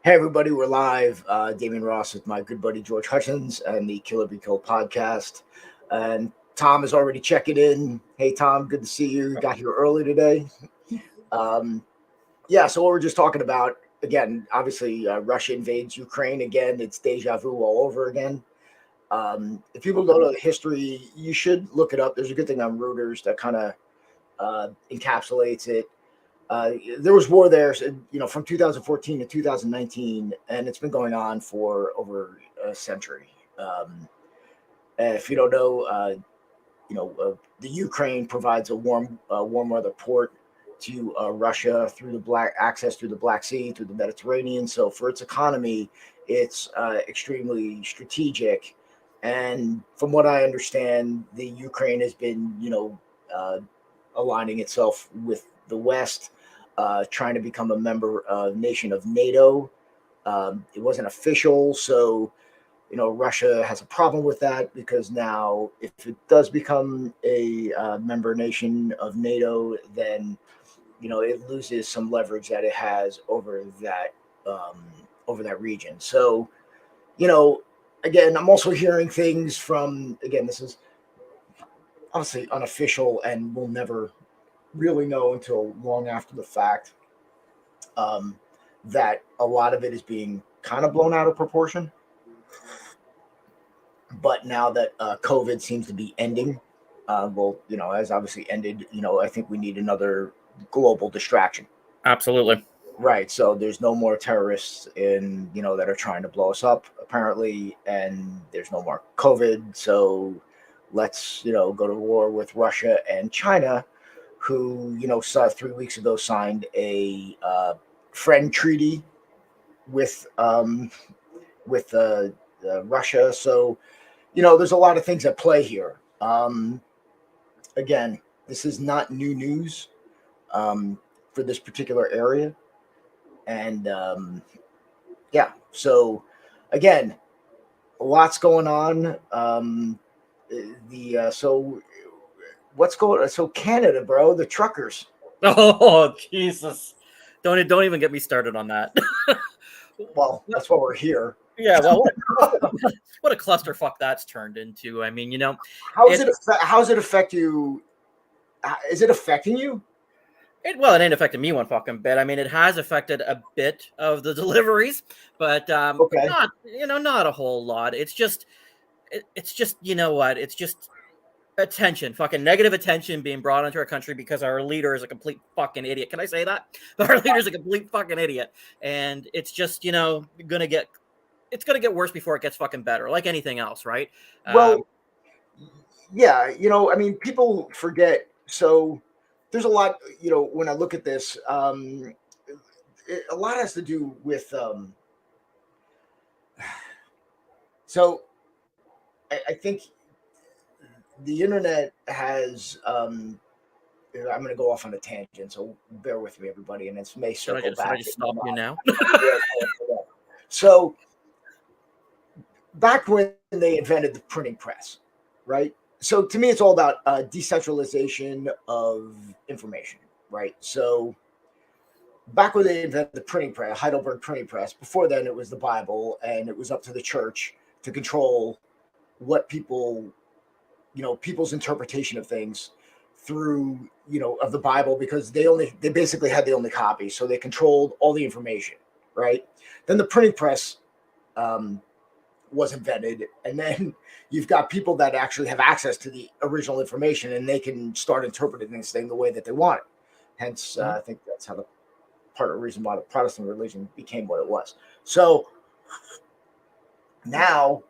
Hey everybody, we're live. Damian Ross with my good buddy George Hutchins and the Killer Be Killed podcast. And Tom is already checking in. Hey Tom, good to see you. You got here early today. So what we're just talking about, again, obviously Russia invades Ukraine again. It's deja vu all over again. If people don't know the history, you should look it up. There's a good thing on Reuters that kind of encapsulates it. There was war there, from 2014 to 2019, and it's been going on for over a century. If you don't know, the Ukraine provides a warm weather port to Russia through the Black Sea, through the Mediterranean. So for its economy, it's extremely strategic. And from what I understand, the Ukraine has been, aligning itself with the West, trying to become a nation of NATO. It wasn't official, so Russia has a problem with that because now, if it does become a member nation of NATO, then it loses some leverage that it has over that region. So, again, I'm also hearing things from, again, this is obviously unofficial and we'll never really know until long after the fact, that a lot of it is being kind of blown out of proportion. But now that COVID seems to be ending, has obviously ended, I think we need another global distraction. Absolutely. Right. So there's no more terrorists that are trying to blow us up, apparently, and there's no more COVID. So let's, go to war with Russia and China, who, 3 weeks ago signed a friend treaty with Russia. So, there's a lot of things at play here. Again, this is not new news for this particular area. And so again, lots going on. What's going on? So Canada, bro, the truckers. Oh, Jesus. Don't even get me started on that. Well, that's why we're here. Yeah, well, what a clusterfuck that's turned into. I mean, how's it affect you? Is it affecting you? It ain't affecting me one fucking bit. I mean, it has affected a bit of the deliveries, but okay. not a whole lot. It's just, you know what? It's just attention, fucking negative attention being brought into our country because our leader is a complete fucking idiot. Can I say that? Our leader's a complete fucking idiot, and it's just gonna get worse before it gets fucking better, like anything else, right? Well, yeah, I mean, people forget. So there's a lot, when I look at this, a lot has to do with. So I think the internet has. I'm going to go off on a tangent, so bear with me, everybody, and it's may circle back. Should I just stop you now? So back when they invented the printing press, right? So to me, it's all about decentralization of information, right? So back when they invented the printing press, Heidelberg printing press, before then it was the Bible, and it was up to the church to control what people's interpretation of things through, of the Bible, because they basically had the only copy. So they controlled all the information, right? Then the printing press was invented, and then you've got people that actually have access to the original information, and they can start interpreting this thing the way that they want it. Hence, I think that's how part of the reason why the Protestant religion became what it was. So now,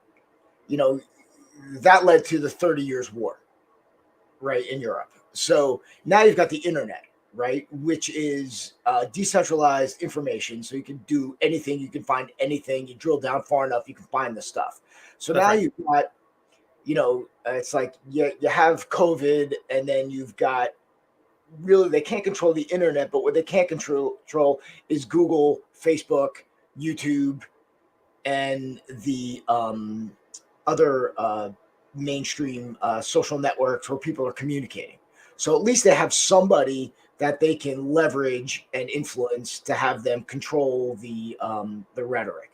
that led to the 30 Years' War, right, in Europe. So now you've got the internet, right, which is decentralized information. So you can do anything, you can find anything. You drill down far enough, you can find the stuff. So that's now right. You've got, it's like you have COVID, and then you've got, really, they can't control the internet, but what they can't control is Google, Facebook, YouTube, and the other mainstream social networks where people are communicating. So at least they have somebody that they can leverage and influence to have them control the rhetoric.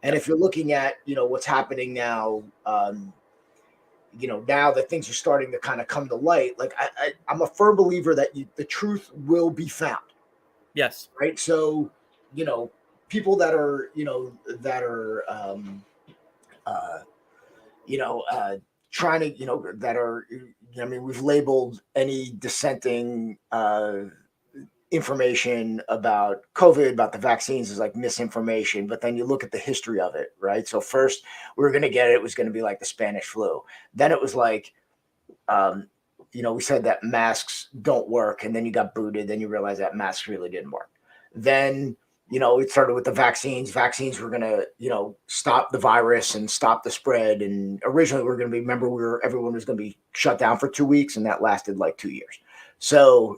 And if you're looking at what's happening now, now that things are starting to kind of come to light, like I'm a firm believer that the truth will be found. Yes. Right. So, people that are, uh, trying to, that are, I mean, we've labeled any dissenting information about COVID, about the vaccines, as like misinformation. But then you look at the history of it, right? So first we were going to get it. It was going to be like the Spanish flu. Then it was like, we said that masks don't work, and then you got booted. Then you realize that masks really didn't work. Then, it started with the vaccines. Vaccines were going to, stop the virus and stop the spread. And originally we were going to be, remember, everyone was going to be shut down for 2 weeks, and that lasted like 2 years. So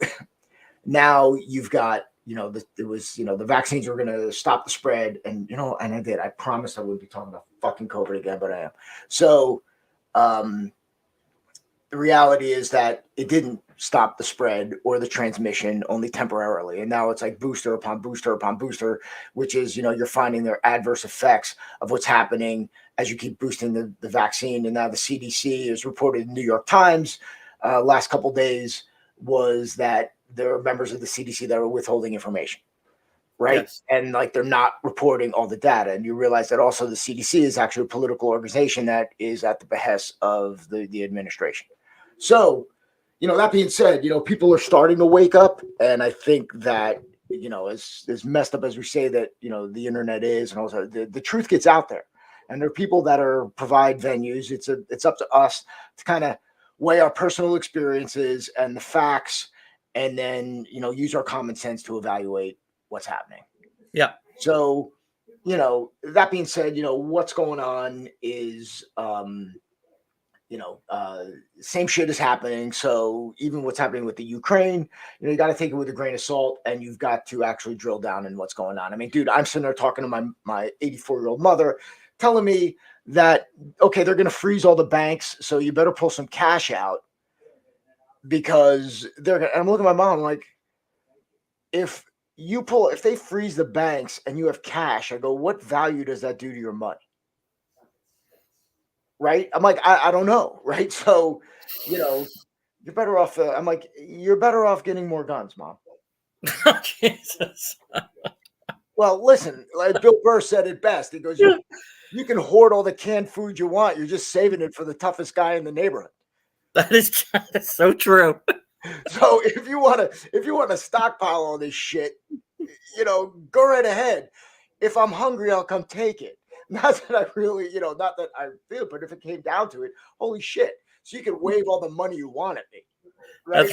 now you've got, the vaccines were going to stop the spread. And, and I promised I wouldn't be talking about fucking COVID again, but I am. So, the reality is that it didn't stop the spread or the transmission, only temporarily. And now it's like booster upon booster upon booster, which is, you're finding their adverse effects of what's happening as you keep boosting the vaccine. And now the CDC is reported in the New York Times last couple of days was that there are members of the CDC that are withholding information. Right. Yes. And like they're not reporting all the data. And you realize that also the CDC is actually a political organization that is at the behest of the administration. So, that being said, people are starting to wake up. And I think that, as messed up as we say that, the internet is, and also the truth gets out there. And there are people that provide venues. It's up to us to kind of weigh our personal experiences and the facts, and then, use our common sense to evaluate what's happening. Yeah. So, that being said, what's going on is, same shit is happening. So even what's happening with the Ukraine, you got to take it with a grain of salt, and you've got to actually drill down in what's going on. I mean, dude, I'm sitting there talking to my 84-year-old mother, telling me that, okay, they're going to freeze all the banks, so you better pull some cash out because I'm looking at my mom like, if they freeze the banks and you have cash, I go, what value does that do to your money? Right? I'm like, I don't know. Right. So, you're better off. I'm like, you're better off getting more guns, Mom. Jesus. Well, listen, like Bill Burr said it best. He goes, you can hoard all the canned food you want. You're just saving it for the toughest guy in the neighborhood. That's so true. So if you want to stockpile all this shit, go right ahead. If I'm hungry, I'll come take it. Not that I really, not that I feel it, but if it came down to it, holy shit. So you can wave all the money you want at me. Right?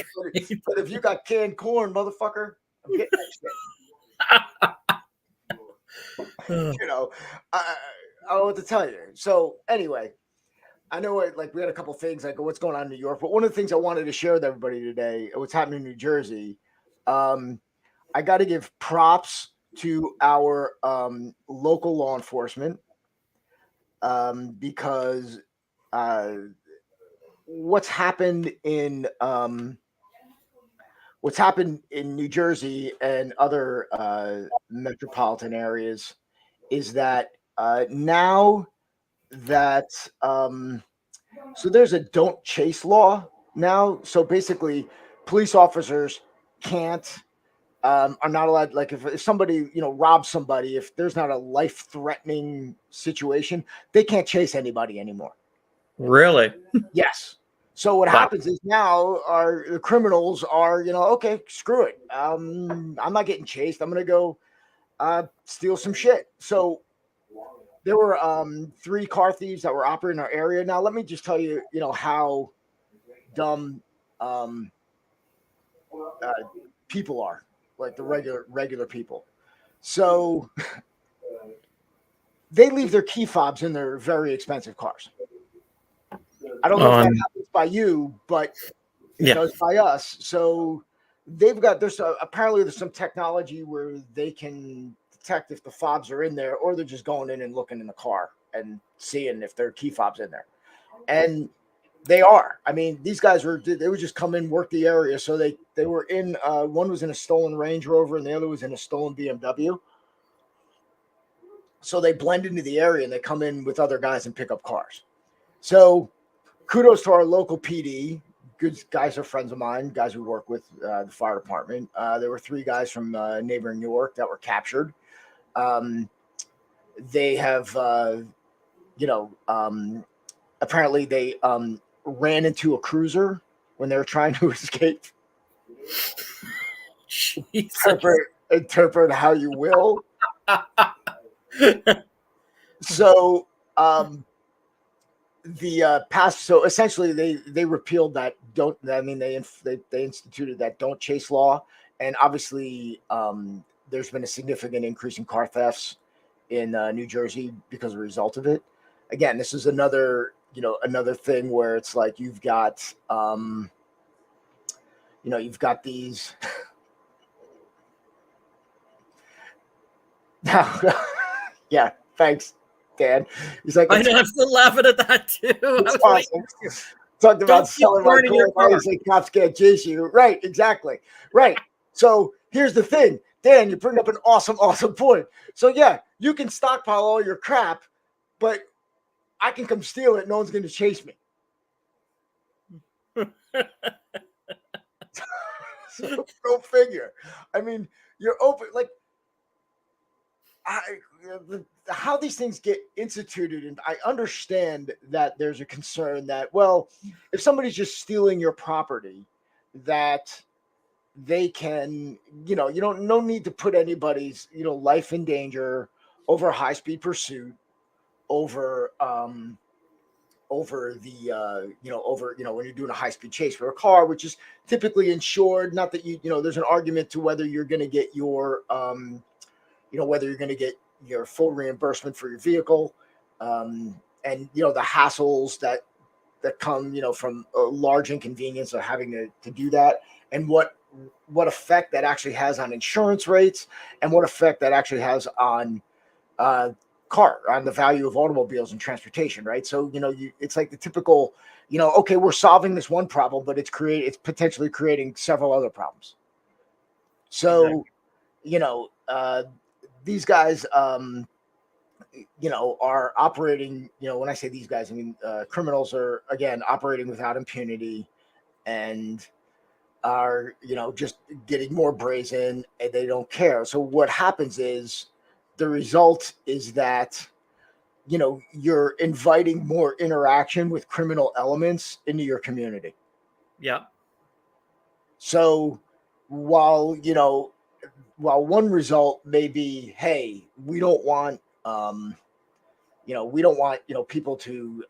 But if you got canned corn, motherfucker, I'm getting that shit. I don't know what to tell you. So anyway, I know we had a couple things like what's going on in New York, but one of the things I wanted to share with everybody today, what's happening in New Jersey, I got to give props to our local law enforcement because what's happened in New Jersey and other metropolitan areas is that now that so there's a don't chase law now. So basically, police officers can't are not allowed. Like if somebody robs somebody, if there's not a life threatening situation, they can't chase anybody anymore. Really? Yes. So what happens is now the criminals are okay, screw it. I'm not getting chased. I'm gonna go steal some shit. So there were 3 car thieves that were operating in our area. Now let me just tell you, how dumb people are, like the regular people. So they leave their key fobs in their very expensive cars. I don't know if that happens by you, but it does by us. So apparently there's some technology where they can detect if the fobs are in there, or they're just going in and looking in the car and seeing if there are key fobs in there. And They are. I mean, these guys they would just come in, work the area. So they were in, one was in a stolen Range Rover and the other was in a stolen BMW. So they blend into the area and they come in with other guys and pick up cars. So kudos to our local PD. Good guys are friends of mine, guys we work with, the fire department. There were 3 guys from neighboring Newark that were captured. They have, apparently they ran into a cruiser when they were trying to escape. Interpret how you will. So the past, so essentially they repealed that they instituted that don't chase law, and obviously there's been a significant increase in car thefts in New Jersey because of a result of it. Again, this is another thing where it's like you've got these yeah, thanks, Dan. He's like, I know, I'm still laughing at that too. It's awesome. Talked about selling my car. He's like, cops can't chase you. Right, exactly. Right. So here's the thing, Dan, you bring up an awesome point. So yeah, you can stockpile all your crap, but I can come steal it. No one's going to chase me. So go figure. I mean, you're open, like, how these things get instituted, and I understand that there's a concern that, well, if somebody's just stealing your property, that they can, you don't no need to put anybody's life in danger over a high-speed pursuit, over when you're doing a high-speed chase for a car, which is typically insured. Not that there's an argument to whether you're going to get your whether you're going to get your full reimbursement for your vehicle, and the hassles that come from a large inconvenience of having to do that, and what effect that actually has on insurance rates, and what effect that actually has on on the value of automobiles and transportation, right? So it's like the typical, okay, we're solving this one problem, but it's potentially creating several other problems. So exactly. These guys are operating, when I say these guys, I mean criminals are, again, operating without impunity, and are just getting more brazen, and they don't care. So what happens is, the result is that you're inviting more interaction with criminal elements into your community. Yeah. So while one result may be, hey, we don't want people to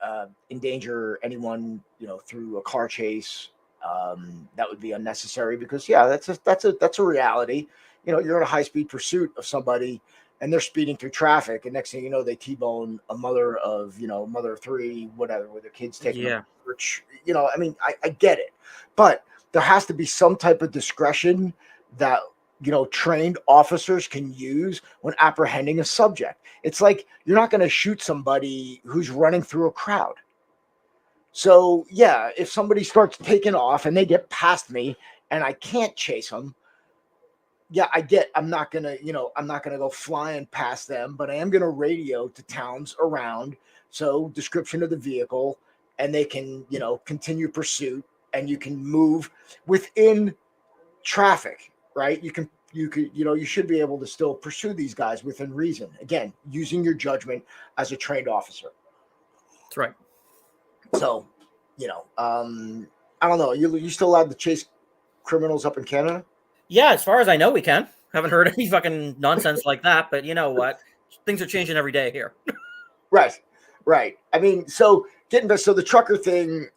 endanger anyone through a car chase. That would be unnecessary, because that's a reality. You're in a high-speed pursuit of somebody, and they're speeding through traffic, and next thing you know, they T-bone a mother of 3, whatever, with their kids taking them to church. I mean, I get it, but there has to be some type of discretion that trained officers can use when apprehending a subject. It's like, you're not going to shoot somebody who's running through a crowd. So yeah, if somebody starts taking off and they get past me and I can't chase them, yeah, I'm not gonna go flying past them, but I am gonna radio to towns around. So description of the vehicle, and they can, continue pursuit, and you can move within traffic, right? You should be able to still pursue these guys within reason. Again, using your judgment as a trained officer. That's right. So, I don't know. You still allowed to chase criminals up in Canada? Yeah, as far as I know, we can. Haven't heard any fucking nonsense like that, but you know what? Things are changing every day here. Right. I mean, so the trucker thing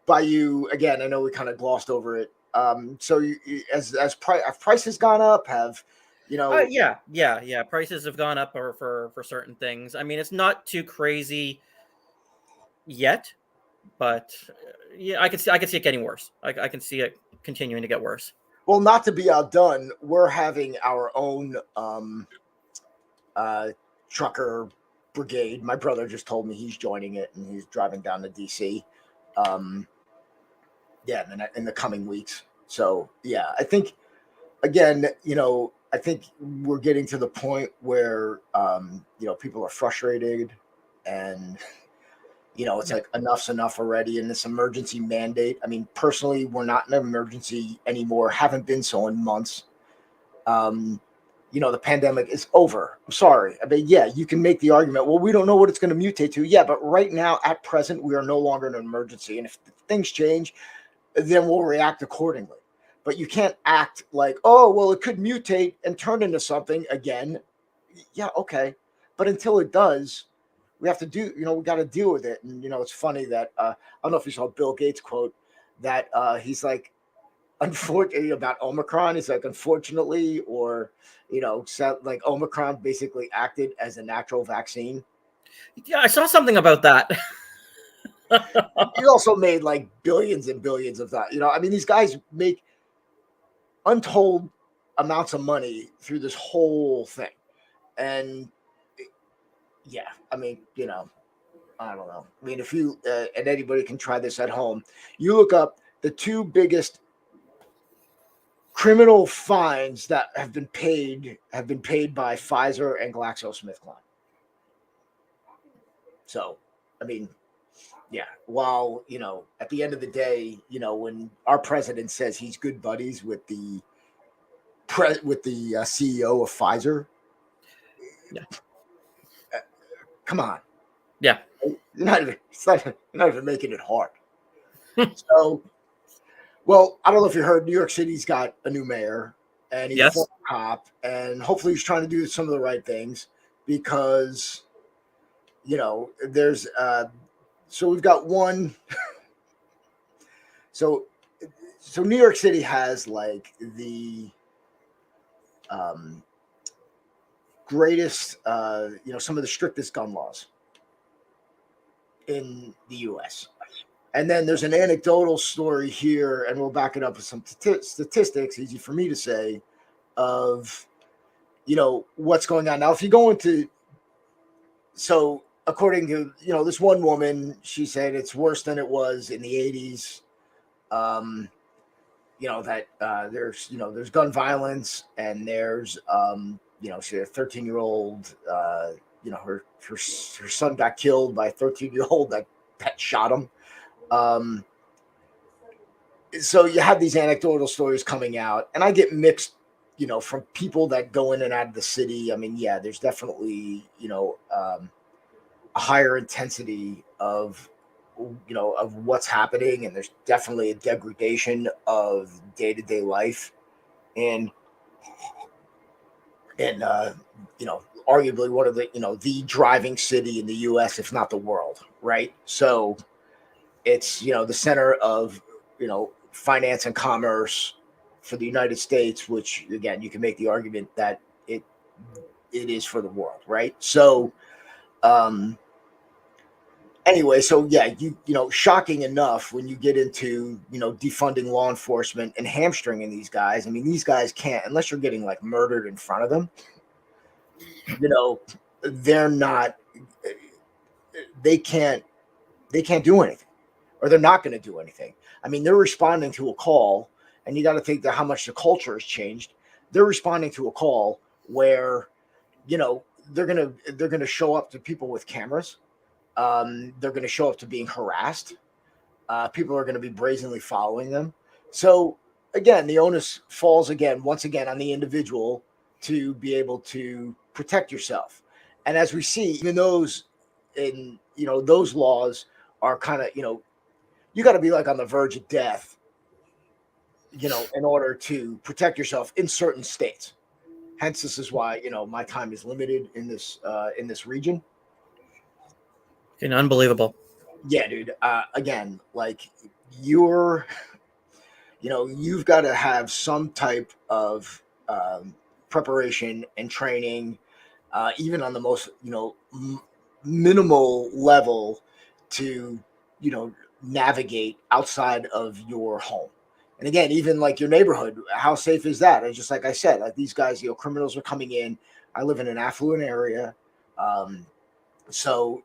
by you, again, I know we kind of glossed over it. So have prices gone up? Yeah. Prices have gone up for certain things. I mean, it's not too crazy yet, but yeah, I can see it getting worse. I can see it continuing to get worse. Well, not to be outdone, we're having our own trucker brigade. My brother just told me he's joining it, and he's driving down to DC. Yeah, in the coming weeks. So yeah, I think again, I think we're getting to the point where people are frustrated, and it's Yeah. like enough's enough already in this emergency mandate. I mean, personally, we're not in an emergency anymore. Haven't been so in months. Um, the pandemic is over. I'm sorry. I mean, yeah, you can make the argument. Well, we don't know what it's going to mutate to. Yeah, but right now, at present, we are no longer in an emergency, and if things change, then we'll react accordingly. But you can't act like, oh, well, it could mutate and turn into something again. Yeah, okay. But until it does, we have to we got to deal with it. And, it's funny that, I don't know if you saw Bill Gates quote that he's like, unfortunately about Omicron. He's like, unfortunately, or, like Omicron basically acted as a natural vaccine. Yeah, I saw something about that. He also made like billions and billions of that. I mean, these guys make untold amounts of money through this whole thing. And yeah, I mean, I don't know. I mean, if you and anybody can try this at home, you look up the two biggest criminal fines that have been paid by Pfizer and GlaxoSmithKline. So, I mean, yeah. While at the end of the day, when our president says he's good buddies with the CEO of Pfizer, Yeah. Come on. Yeah. You're not even making it hard. So, well, I don't know if you heard, New York City's got a new mayor, and he's a Yes. former cop, and hopefully he's trying to do some of the right things because, there's, so we've got one. So, New York City has like the um, greatest, some of the strictest gun laws in the U.S. And then there's an anecdotal story here, and we'll back it up with some statistics, easy for me to say, of, what's going on. Now, if you go into, so according to, this one woman, she said it's worse than it was in the 80s. That there's gun violence, and there's, she had a 13-year-old, her son got killed by a 13-year-old that shot him. So you have these anecdotal stories coming out, and I get mixed, from people that go in and out of the city. I mean, yeah, there's definitely, a higher intensity of, of what's happening, and there's definitely a degradation of day-to-day life, and arguably one of the, the driving city in the U.S., if not the world, right? So it's, the center of, finance and commerce for the United States, which again, you can make the argument that it is for the world, right? So, anyway, so yeah, shocking enough when you get into, defunding law enforcement and hamstringing these guys. I mean, these guys can't, unless you're getting like murdered in front of them, they're not, they can't do anything, or they're not going to do anything. I mean, they're responding to a call, and you got to think that how much the culture has changed. They're responding to a call where, they're gonna show up to people with cameras. They're going to show up to being harassed. People are going to be brazenly following them. So again, the onus falls once again on the individual to be able to protect yourself. And as we see, even those laws are kind of, you got to be like on the verge of death, in order to protect yourself in certain states. Hence, this is why, my time is limited in this region. Unbelievable. Yeah, dude. Again, like you're, you've got to have some type of preparation and training, even on the most, minimal level, to, navigate outside of your home. And again, even like your neighborhood, how safe is that? And just like I said, like these guys, criminals are coming in. I live in an affluent area. So,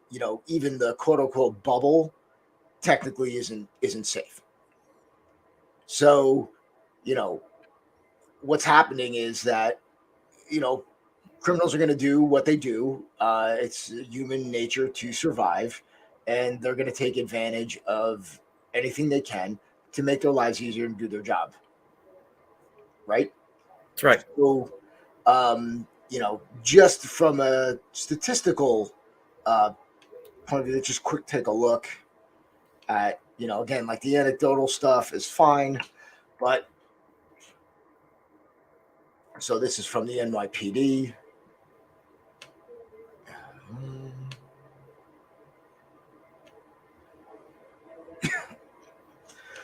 even the quote unquote bubble technically isn't safe. So, what's happening is that, criminals are going to do what they do. It's human nature to survive, and they're going to take advantage of anything they can to make their lives easier and do their job. Right? That's right. So, just from a statistical point of view, just quick take a look at, again, like the anecdotal stuff is fine, but so this is from the NYPD.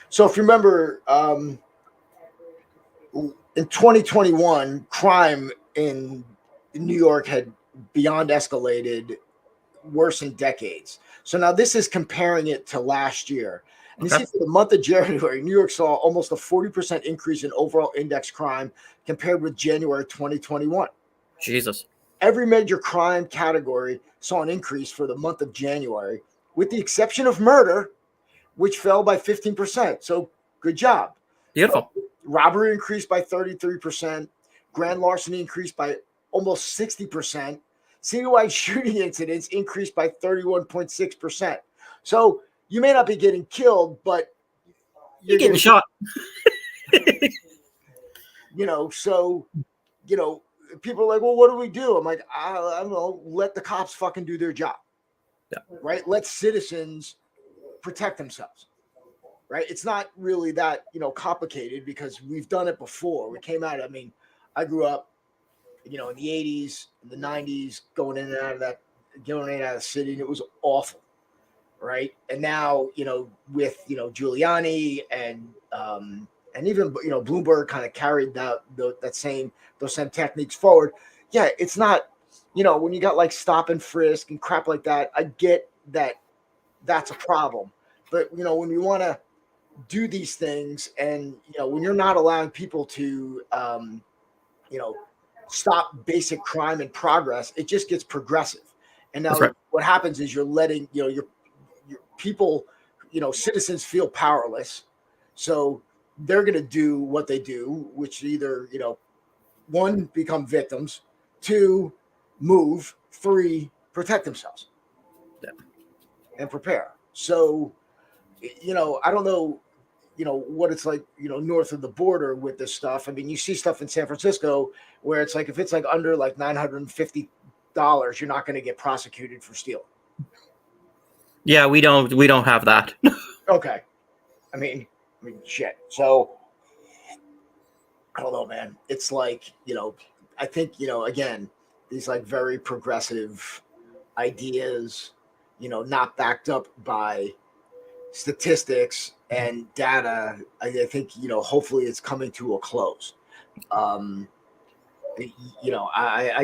So if you remember, in 2021, crime in New York had beyond escalated, worse in decades. So now this is comparing it to last year. And you see, for the month of January, New York saw almost a 40% increase in overall index crime compared with January 2021. Jesus. Every major crime category saw an increase for the month of January, with the exception of murder, which fell by 15%. So good job. Beautiful. Robbery increased by 33%. Grand larceny increased by almost 60%. Citywide shooting incidents increased by 31.6%. So you may not be getting killed, but you're getting shot. So, people are like, well, what do we do? I'm like, I don't know, let the cops fucking do their job. Yeah. Right? Let citizens protect themselves. Right? It's not really that, complicated, because we've done it before. We came out, I grew up, in the 80s, in the 90s, going in and out of the city, and it was awful. Right? And now, with, Giuliani and even, Bloomberg kind of carried those same techniques forward. Yeah, it's not, when you got like stop and frisk and crap like that, I get that that's a problem. But, when we want to do these things, and, when you're not allowing people to, stop basic crime and progress, it just gets progressive. And now what happens is you're letting, your people, citizens feel powerless. So they're going to do what they do, which either, one, become victims, two, move, three, protect themselves and prepare. So, I don't know, what it's like, north of the border with this stuff. You see stuff in San Francisco where it's like, if it's like under like $950, you're not going to get prosecuted for stealing. Yeah, we don't have that. Okay. Shit. So I don't know, man. It's like, I think, again, these like very progressive ideas, not backed up by statistics and data. I think, hopefully it's coming to a close. I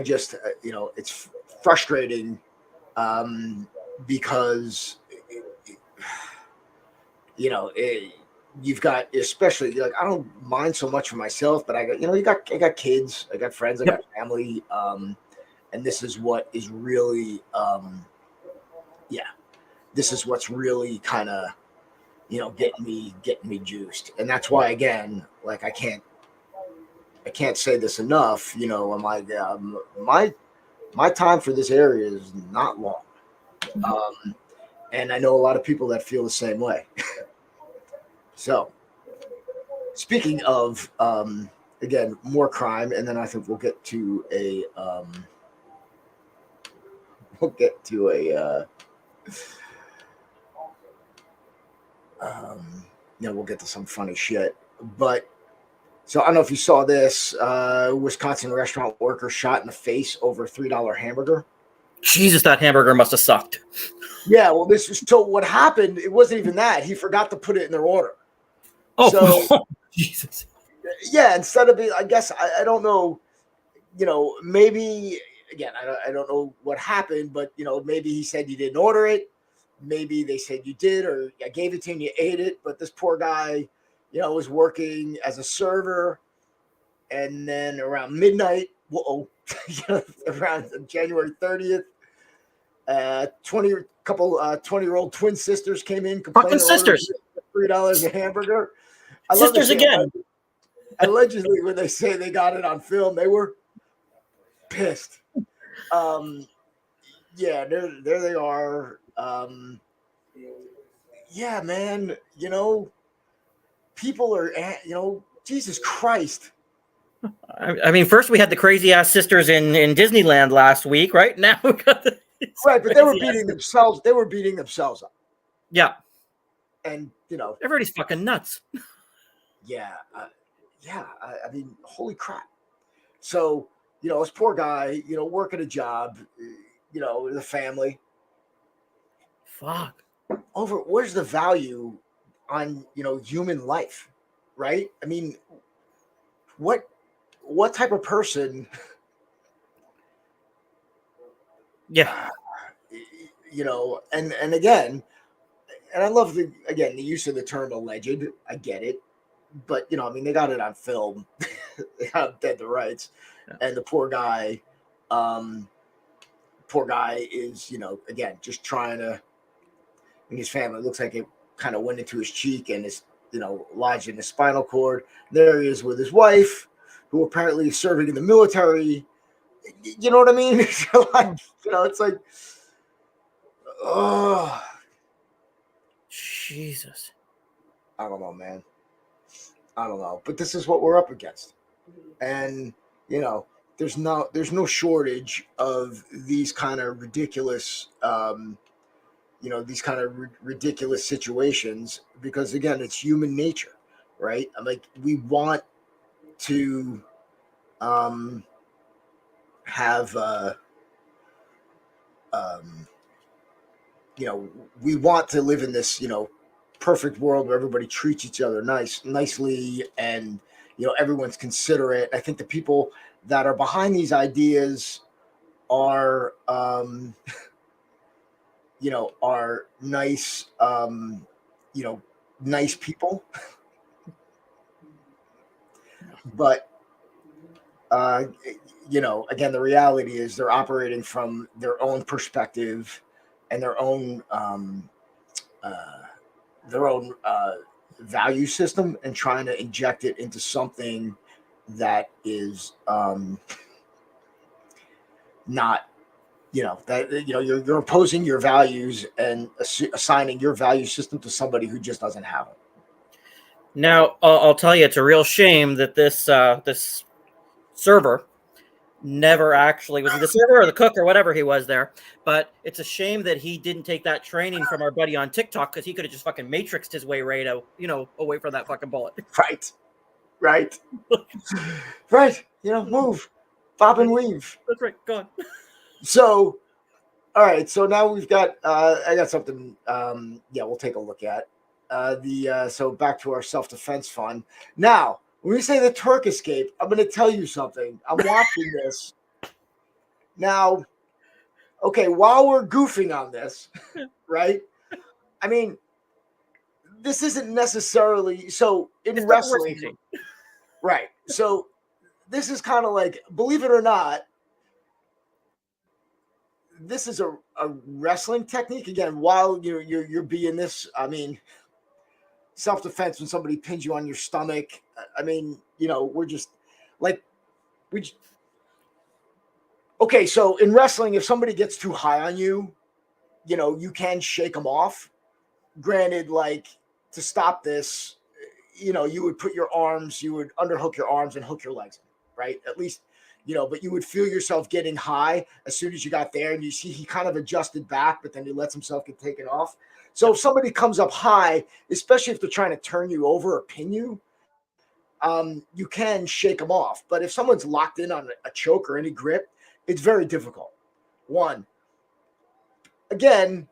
just, it's frustrating, because, you've got, especially, like, I don't mind so much for myself, but I got, I got kids, I got friends, I got family, and this is what is really, this is what's really kind of, getting me juiced. And that's why, again, like, I can't say this enough. I'm like, my time for this area is not long. And I know a lot of people that feel the same way. So, speaking of, again, more crime, and then I think we'll get to a, we'll get to some funny shit. But, so I don't know if you saw this, Wisconsin restaurant worker shot in the face over a $3 hamburger. Jesus, that hamburger must have sucked. Yeah, well, so what happened, it wasn't even that. He forgot to put it in their order. Oh, so, Jesus. Yeah, instead of I guess, I don't know, maybe, again, I don't know what happened, but, maybe he said you didn't order it. Maybe they said you did, or I gave it to you and you ate it. But this poor guy, was working as a server. And then around midnight, around January 30th, 20-year-old twin sisters came in Fucking complaining, sisters. $3 a hamburger. I love Sisters this. again. Allegedly, when they say they got it on film, they were pissed. Yeah, there they are. Yeah, man, people are, Jesus Christ. I mean, first we had the crazy ass sisters in Disneyland last week, right? Now we got right, but they were beating themselves. They were beating themselves up. Yeah, and everybody's fucking nuts. Yeah, I mean, holy crap. So this poor guy, working a job, the family. Fuck. Where's the value on human life, right? I mean, what type of person? Yeah. And again, and I love the use of the term alleged. I get it, but I mean, they got it on film. They have dead the rights, and the poor guy is again just trying to. In his family, it looks like it kind of went into his cheek and is lodged in his spinal cord. There he is with his wife, who apparently is serving in the military. You know what I mean? It's like, oh, Jesus. I don't know, man. I don't know, but this is what we're up against, and there's no shortage of these kind of ridiculous, ridiculous situations, because again, it's human nature, right? I'm like, we want to have we want to live in this perfect world where everybody treats each other nicely, and everyone's considerate. I think the people that are behind these ideas are are nice nice people, but again, the reality is they're operating from their own perspective and their own value system, and trying to inject it into something that is not you're opposing your values and assigning your value system to somebody who just doesn't have it. Now, I'll tell you, it's a real shame that this server never actually was he the server or the cook or whatever he was there. But it's a shame that he didn't take that training from our buddy on TikTok, because he could have just fucking matrixed his way right out, away from that fucking bullet. Right. Move, bob and weave. That's right. Go on. So, all right. So now we've got. I got something. We'll take a look at so back to our self-defense fund. Now, when we say the Turk Escape, I'm going to tell you something. I'm watching this now. Okay, while we're goofing on this, right? I mean, this isn't necessarily so in wrestling, right? So this is kind of like, believe it or not, this is a wrestling technique. Again, while you're being this, I mean, self-defense when somebody pins you on your stomach. I mean, we're just like, okay, so in wrestling, if somebody gets too high on you, you can shake them off. Granted, like, to stop this, you would put your arms, you would underhook your arms and hook your legs in, right? At least, but you would feel yourself getting high as soon as you got there, and you see he kind of adjusted back, but then he lets himself get taken off. So if somebody comes up high, especially if they're trying to turn you over or pin you, you can shake them off. But if someone's locked in on a choke or any grip, it's very difficult. One, again,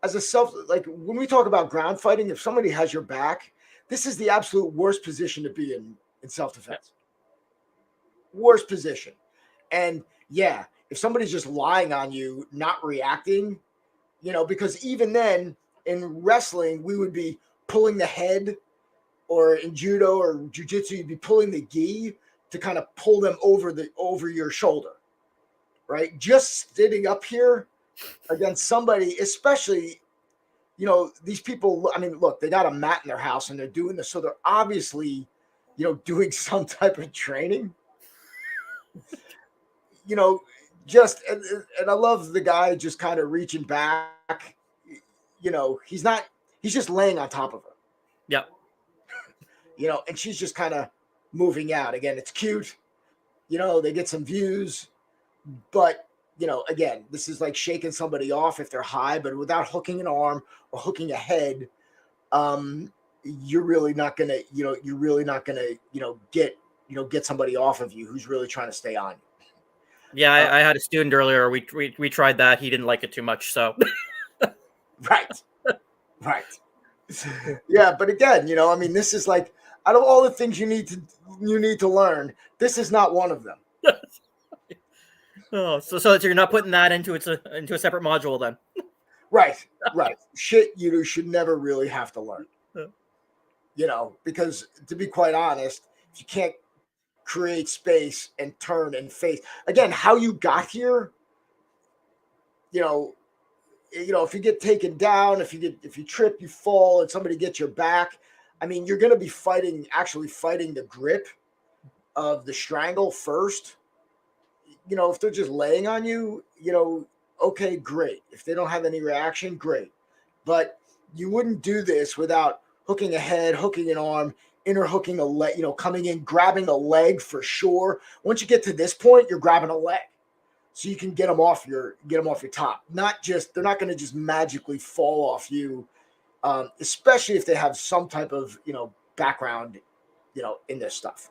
as a like when we talk about ground fighting, if somebody has your back, this is the absolute worst position to be in self-defense. Worst position. And yeah, if somebody's just lying on you, not reacting, because even then in wrestling, we would be pulling the head, or in judo or jiu-jitsu, you'd be pulling the gi to kind of pull them over your shoulder, right? Just sitting up here against somebody, especially, you know, these people, I mean, look, they got a mat in their house and they're doing this. So they're obviously, you know, doing some type of training, you know, just, and I love the guy just kind of reaching back, you know, he's just laying on top of her, Yep. you know, and she's just kind of moving out. Again, it's cute, you know, they get some views, but, you know, again, this is like shaking somebody off if they're high, but without hooking an arm or hooking a head, you're really not gonna, you know, get somebody off of you who's really trying to stay on. Yeah, I had a student earlier. We tried that. He didn't like it too much. So Right. Right. Yeah, but again, you know, I mean, this is like, out of all the things you need to learn, this is not one of them. oh, so you're not putting that into a separate module then? Right. Right. Shit you should never really have to learn. You know, because to be quite honest, if you can't create space and turn and face, again, how you got here, you know, if you get taken down, if you trip, you fall, and somebody gets your back, I mean, you're going to be actually fighting the grip of the strangle first. You know, if they're just laying on you, you know, okay, great. If they don't have any reaction, great. But you wouldn't do this without hooking a head, hooking an arm, interhooking a leg, you know, coming in, grabbing a leg for sure. Once you get to this point, you're grabbing a leg. So you can get them off your top. They're not going to just magically fall off you, especially if they have some type of, you know, background, you know, in this stuff.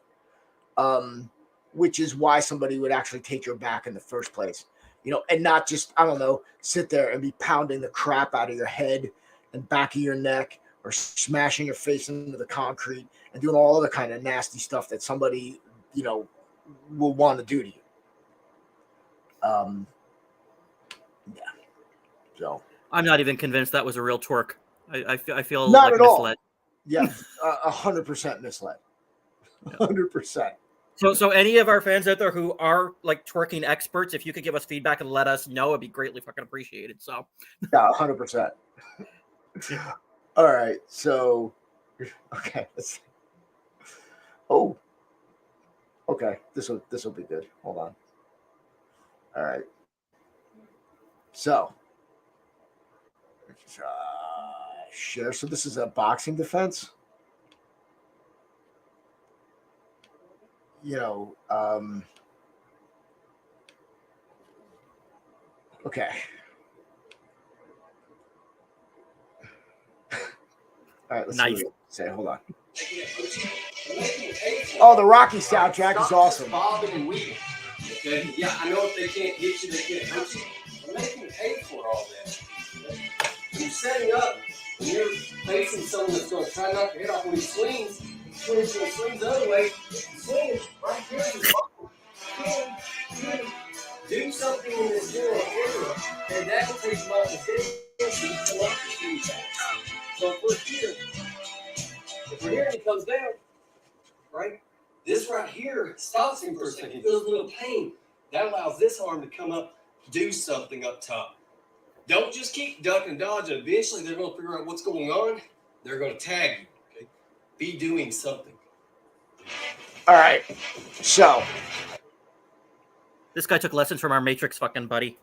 Which is why somebody would actually take your back in the first place, you know, and not just, I don't know, sit there and be pounding the crap out of your head and back of your neck, or smashing your face into the concrete and doing all other kind of nasty stuff that somebody, you know, will want to do to you. Yeah. So I'm not even convinced that was a real twerk. I feel not like at all. misled. Yeah, 100% misled. 100%. So any of our fans out there who are like twerking experts, if you could give us feedback and let us know, it'd be greatly fucking appreciated. So yeah, 100%. All right, so okay. Oh, okay. This will be good. Hold on. All right. So share. So this is a boxing defense. You know, okay. All right, let's see what say. Hold on. Oh, the Rocky soundtrack is awesome. Bobbing and weaving. Okay? Yeah, I know if they can't hit you, they can't hurt you. But they can pay for all that. When you're setting up, when you're facing someone that's going to try to knock your head off when he swings, swings the other way, swing right here is the ball. Do something in this general area, and that will take you off the head so you come up the street. So if we're here and he comes down, right? This right here stops him for a second. He feels a little pain. That allows this arm to come up, do something up top. Don't just keep ducking and dodging. Eventually, they're going to figure out what's going on. They're going to tag you. Okay? Be doing something. All right. So this guy took lessons from our Matrix fucking buddy.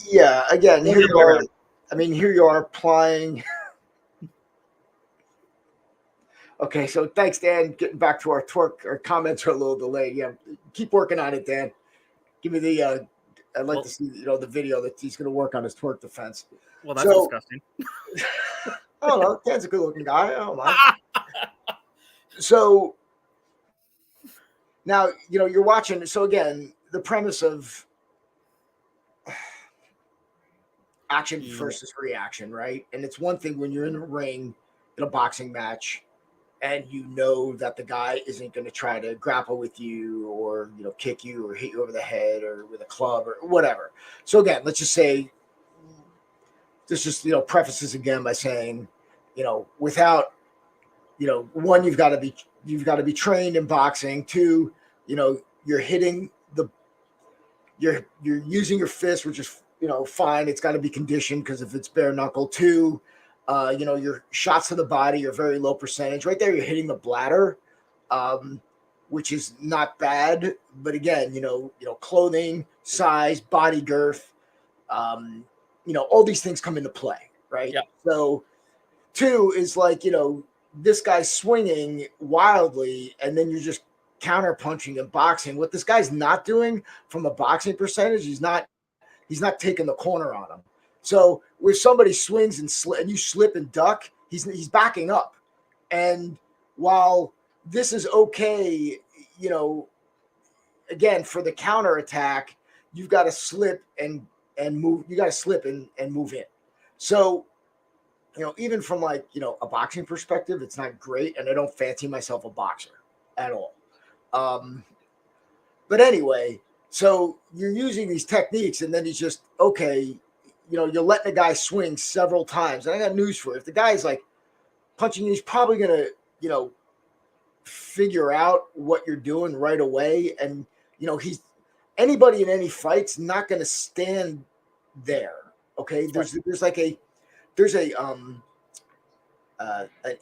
Yeah. Again, here you are. I mean, here you are applying. Okay, so thanks, Dan. Getting back to our twerk. Our comments are a little delayed. Yeah, keep working on it, Dan. Give me the. I'd like to see, you know, the video that he's going to work on his twerk defense. Well, that's disgusting. I don't know. Dan's a good-looking guy. I don't mind. So now, you know, you're watching. So again, the premise of action versus reaction, right? And it's one thing when you're in a ring in a boxing match, and you know that the guy isn't going to try to grapple with you, or, you know, kick you or hit you over the head or with a club or whatever. So again, let's just say this just, you know, prefaces again by saying, you know, without, you know, one, you've got to be trained in boxing. Two, you know, you're hitting you're using your fist, which is fine. It's got to be conditioned because if it's bare knuckle, two, your shots to the body are very low percentage. Right there, you're hitting the bladder, which is not bad. But again, clothing, size, body girth, all these things come into play, right? Yeah. So two is like, this guy's swinging wildly, and then you're just counter punching and boxing. What this guy's not doing from a boxing percentage, he's not taking the corner on him. So if somebody swings and you slip and duck, he's backing up. And while this is okay, again, for the counter attack, you've got to slip and move. You got to slip and move in. So, even from like, a boxing perspective, it's not great. And I don't fancy myself a boxer at all. But anyway, so you're using these techniques, and then he's just, okay, you're letting the guy swing several times. And I got news for you. If the guy's like punching, he's probably going to, figure out what you're doing right away. And, anybody in any fight's not going to stand there. Okay. There's an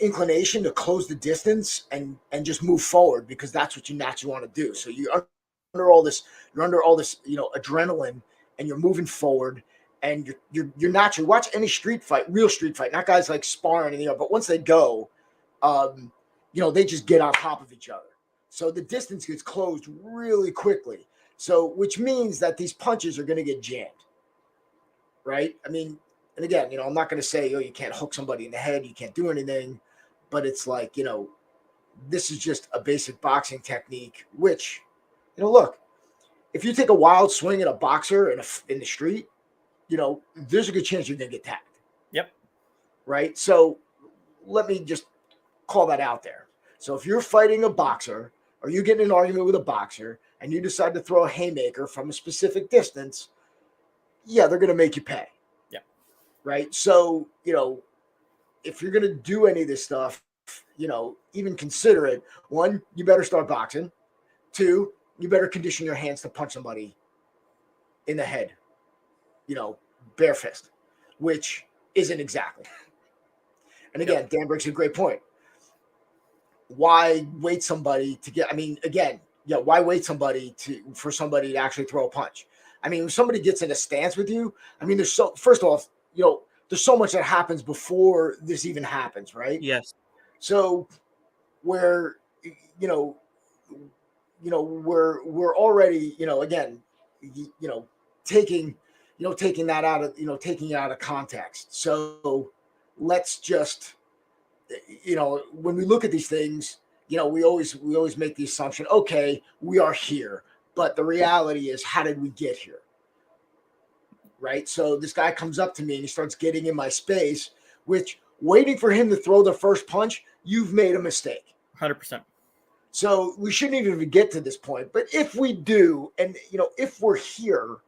inclination to close the distance and just move forward, because that's what you naturally want to do. So you're under all this, adrenaline, and you're moving forward, and you're naturally, watch any real street fight, not guys like sparring and but once they go, they just get on top of each other. So the distance gets closed really quickly. So, which means that these punches are going to get jammed. Right. I mean, and again, I'm not going to say, you can't hook somebody in the head, you can't do anything, but it's like, this is just a basic boxing technique, which, look, if you take a wild swing at a boxer in the street, there's a good chance you're going to get tagged. Yep. Right. So let me just call that out there. So if you're fighting a boxer, or you get in an argument with a boxer, and you decide to throw a haymaker from a specific distance, yeah, they're going to make you pay. Yeah. Right. So, if you're going to do any of this stuff, even consider it. One, you better start boxing. Two, you better condition your hands to punch somebody in the head, bare fist, which isn't exactly. And again, Dan brings a great point. Why wait somebody to get, why wait for somebody to actually throw a punch? When somebody gets in a stance with you, first off, there's so much that happens before this even happens, right? Yes. So where, we're already, again, taking that out of, taking it out of context. So let's just, when we look at these things, we always make the assumption, okay, we are here, but the reality is, how did we get here? Right. So this guy comes up to me and he starts getting in my space, which, waiting for him to throw the first punch, you've made a mistake. 100%. So we shouldn't even get to this point. But if we do, and if we're here,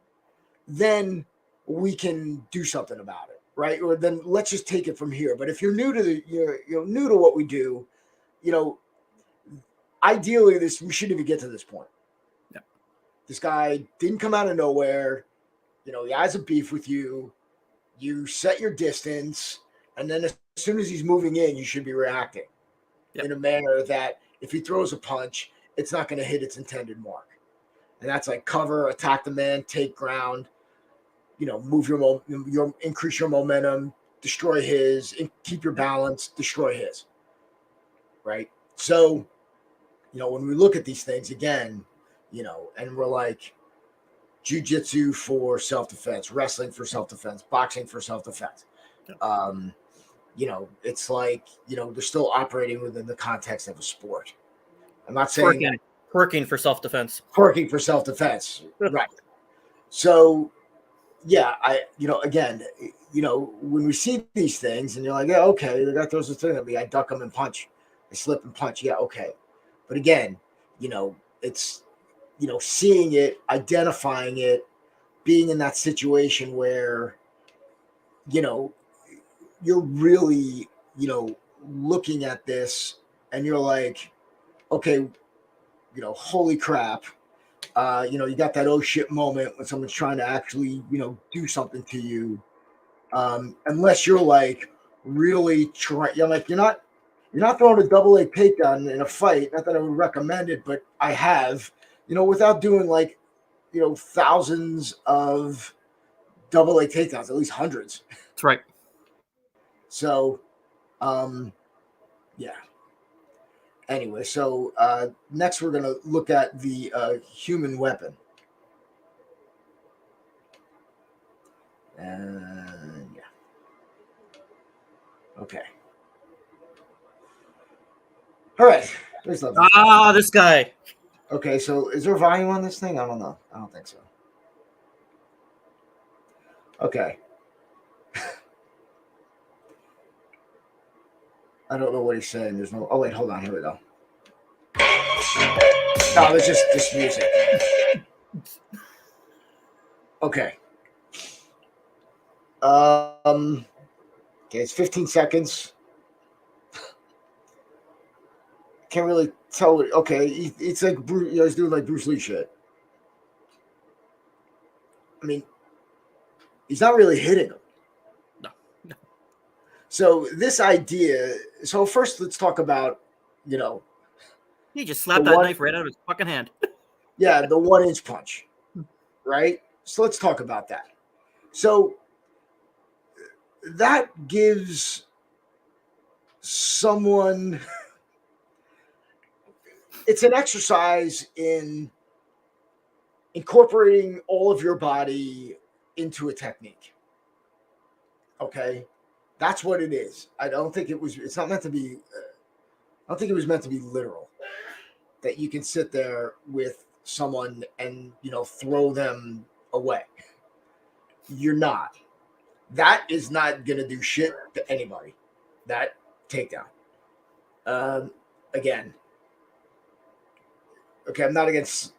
then we can do something about it, right? Or then let's just take it from here. But if you're new to you're new to what we do, ideally we shouldn't even get to this point. Yeah. This guy didn't come out of nowhere. He has a beef with you. You set your distance, and then as soon as he's moving in, you should be reacting in a manner that if he throws a punch, it's not going to hit its intended mark. And that's like cover, attack the man, take ground, move increase your momentum, destroy his, keep your balance, destroy his. Right. So, when we look at these things again, and we're like, jiu-jitsu for self-defense, wrestling for self-defense, boxing for self-defense. It's like, they're still operating within the context of a sport. I'm not saying Twerking for self-defense. Twerking for self-defense. Right. So, yeah, again, when we see these things and you're like, yeah, okay, the guy throws a thing at me, I duck him and punch. I slip and punch. Yeah, okay. But again, it's, seeing it, identifying it, being in that situation where, you're really, looking at this and you're like, okay, holy crap, You got that oh shit moment when someone's trying to actually, do something to you. Unless you're like really trying, you're not throwing a double leg takedown in a fight. Not that I would recommend it, but I have, without doing like, thousands of double leg takedowns, at least hundreds. That's right. So, yeah. Anyway, so next we're going to look at the human weapon. And yeah. Okay. All right. There's nothing. This guy. Okay, so is there volume on this thing? I don't know. I don't think so. Okay. I don't know what he's saying. There's no. Oh wait, hold on. Here we go. No, it's just music. Okay. Okay, it's 15 seconds. Can't really tell. Okay, it's like he's doing like Bruce Lee shit. I mean, he's not really hitting him. No. So this idea. So first, let's talk about, He just slapped that knife right out of his fucking hand. Yeah, the 1-inch punch, right? So let's talk about that. So that gives someone. It's an exercise in incorporating all of your body into a technique. Okay, that's what it is. I don't think it was. It's not meant to be. I don't think it was meant to be literal. That you can sit there with someone and throw them away. You're not. That is not gonna do shit to anybody. That takedown. Again. Okay, I'm not against,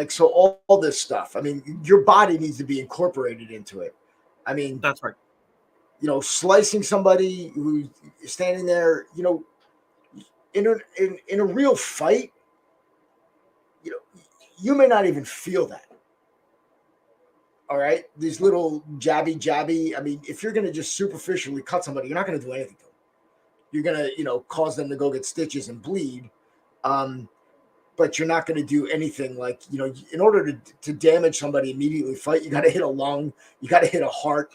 so all this stuff. I mean, your body needs to be incorporated into it. I mean, that's right. Slicing somebody who's standing there, in a real fight, you may not even feel that. All right, these little jabby. I mean, if you're going to just superficially cut somebody, you're not going to do anything to them. You're going to, cause them to go get stitches and bleed. But you're not going to do anything like, in order to damage somebody immediately you got to hit a lung, you got to hit a heart,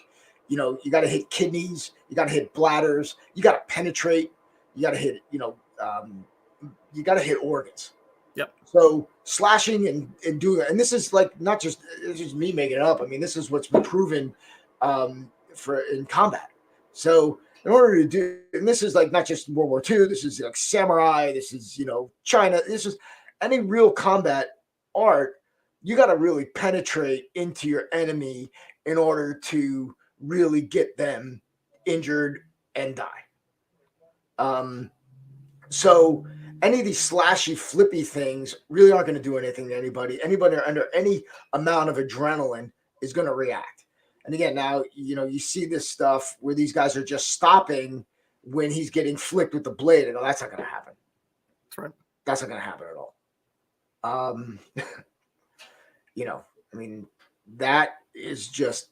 you got to hit kidneys, you got to hit bladders, you got to penetrate, you got to hit, you got to hit organs. Yep. So slashing and doing that. And this is like, it's just me making it up. I mean, this is what's been proven in combat. So in order to do, and this is like not just World War II, this is like samurai, this is, China, this is any real combat art. You got to really penetrate into your enemy in order to really get them injured and die. So any of these slashy, flippy things really aren't going to do anything to anybody. Anybody under any amount of adrenaline is going to react. And again, now, you see this stuff where these guys are just stopping when he's getting flicked with the blade. And that's not going to happen. That's right. That's not going to happen at all. I mean, that is just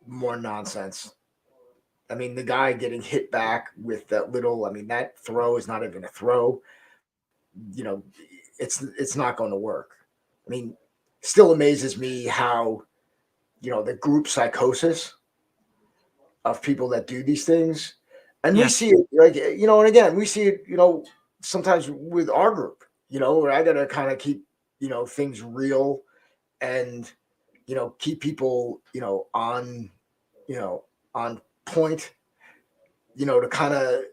more nonsense. I mean, the guy getting hit back with that little, that throw is not even a throw. It's not going to work. I mean, still amazes me how, the group psychosis of people that do these things. And we see it like, and again, we see it, sometimes with our group, where I got to kind of keep, things real and, keep people, on point, to kind of,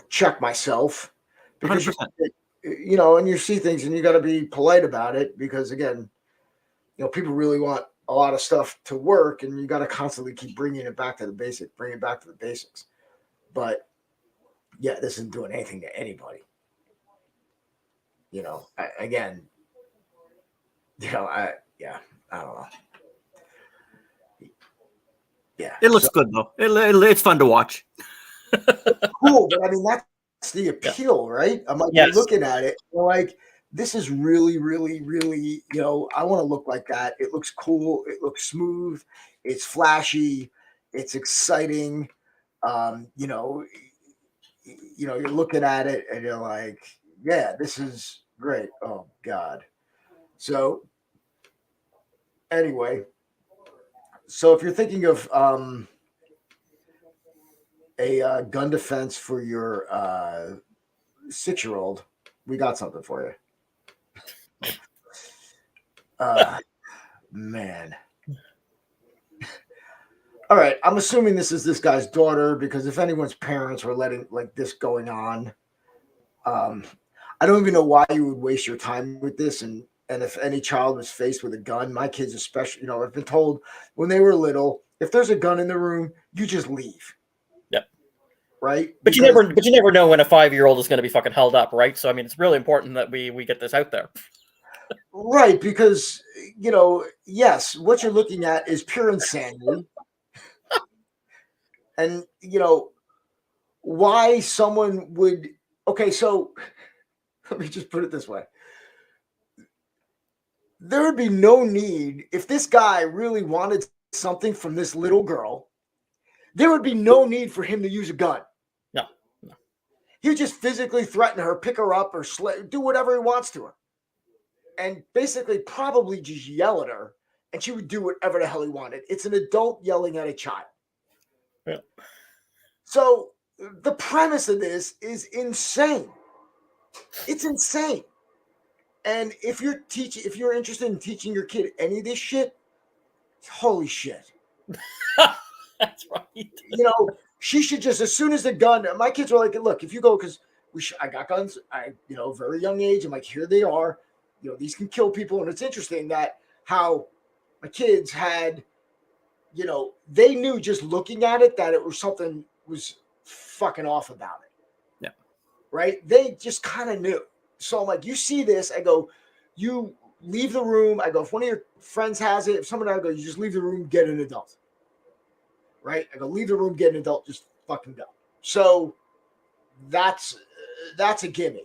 check myself because, 100%. And you see things and you got to be polite about it because again, people really want a lot of stuff to work and you got to constantly keep bringing it back to the basics. But yeah, this isn't doing anything to anybody. I don't know. Yeah, it looks good though. It's fun to watch. Cool, but that's the appeal, right? I'm like, you're looking at it, you're like, this is really, really, really, I want to look like that. It looks cool. It looks smooth. It's flashy. It's exciting. Um, you know, you're looking at it and you're like, yeah, this is great. Oh God. So anyway, so if you're thinking of a gun defense for your 6-year-old, we got something for you. Man. All right, I'm assuming this is this guy's daughter because if anyone's parents were letting like this going on, um, I don't even know why you would waste your time with this. And if any child was faced with a gun, my kids especially, have been told when they were little, if there's a gun in the room, you just leave. Yep. Right. But you never know when a 5-year-old is going to be fucking held up, right? So I mean, it's really important that we get this out there. Right, because yes, what you're looking at is pure insanity. And why someone would okay, so let me just put it this way. There would be no need if this guy really wanted something from this little girl, there would be no need for him to use a gun. No. He would just physically threaten her, pick her up, or do whatever he wants to her. And basically probably just yell at her, and she would do whatever the hell he wanted. It's an adult yelling at a child. Yeah. So the premise of this is insane. It's insane. And if you're interested in teaching your kid any of this shit, holy shit. That's right. She should just, as soon as the gun, my kids were like, look, if you go, because I got guns, very young age. I'm like, here they are. These can kill people. And it's interesting that how my kids had, they knew just looking at it that it was something was fucking off about it. Yeah. Right. They just kind of knew. So I'm like, you see this, I go, you leave the room. I go, if one of your friends has it, if someone, I go, you just leave the room, get an adult. Right? I go, leave the room, get an adult, just fucking go. So that's a gimme.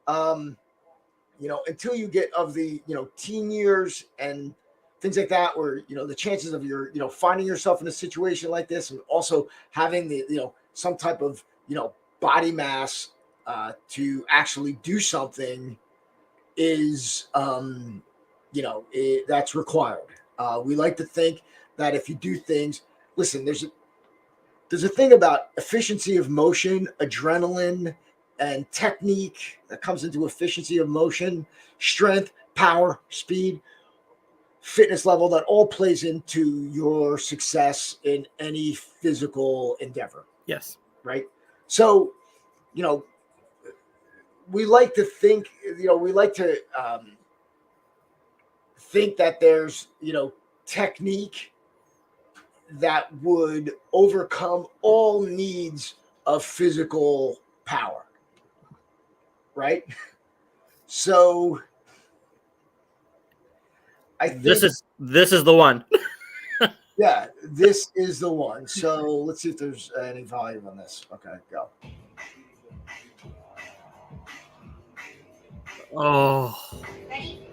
Until you get of the, teen years and things like that, where, the chances of your, finding yourself in a situation like this and also having the, some type of, body mass to actually do something is, that's required. We like to think that if you do things, listen, there's a thing about efficiency of motion, adrenaline, and technique that comes into efficiency of motion, strength, power, speed, fitness level that all plays into your success in any physical endeavor. Yes. Right. So, we like to think, think that there's, technique that would overcome all needs of physical power. Right? So I think this is the one. Yeah, this is the one. So let's see if there's any volume on this. Okay, go. Oh. Ready?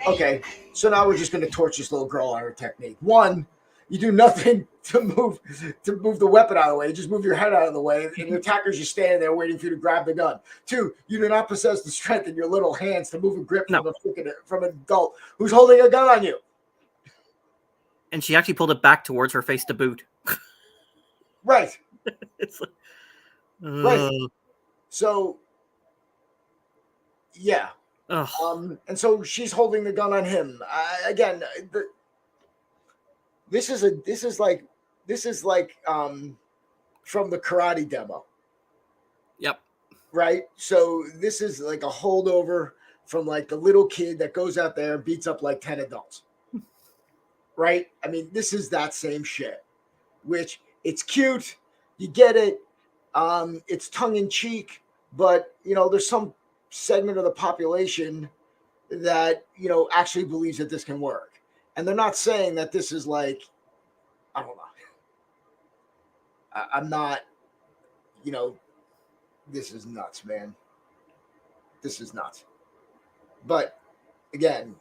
Okay, so now we're just going to torch this little girl on her technique. One, you do nothing to move the weapon out of the way. You just move your head out of the way, and your attacker's just standing there waiting for you to grab the gun. Two, you do not possess the strength in your little hands to move a grip from an adult who's holding a gun on you. And she actually pulled it back towards her face to boot. Right. It's like, right. So, yeah. And so she's holding the gun on him. Again, this is like from the karate demo. Yep. Right. So this is like a holdover from like the little kid that goes out there and beats up like 10 adults. Right. I mean, this is that same shit, which it's cute. You get it. It's tongue in cheek, but there's some segment of the population that actually believes that this can work, and they're not saying that this is like, I don't know. I'm not you know, this is nuts, man. This is nuts. But again,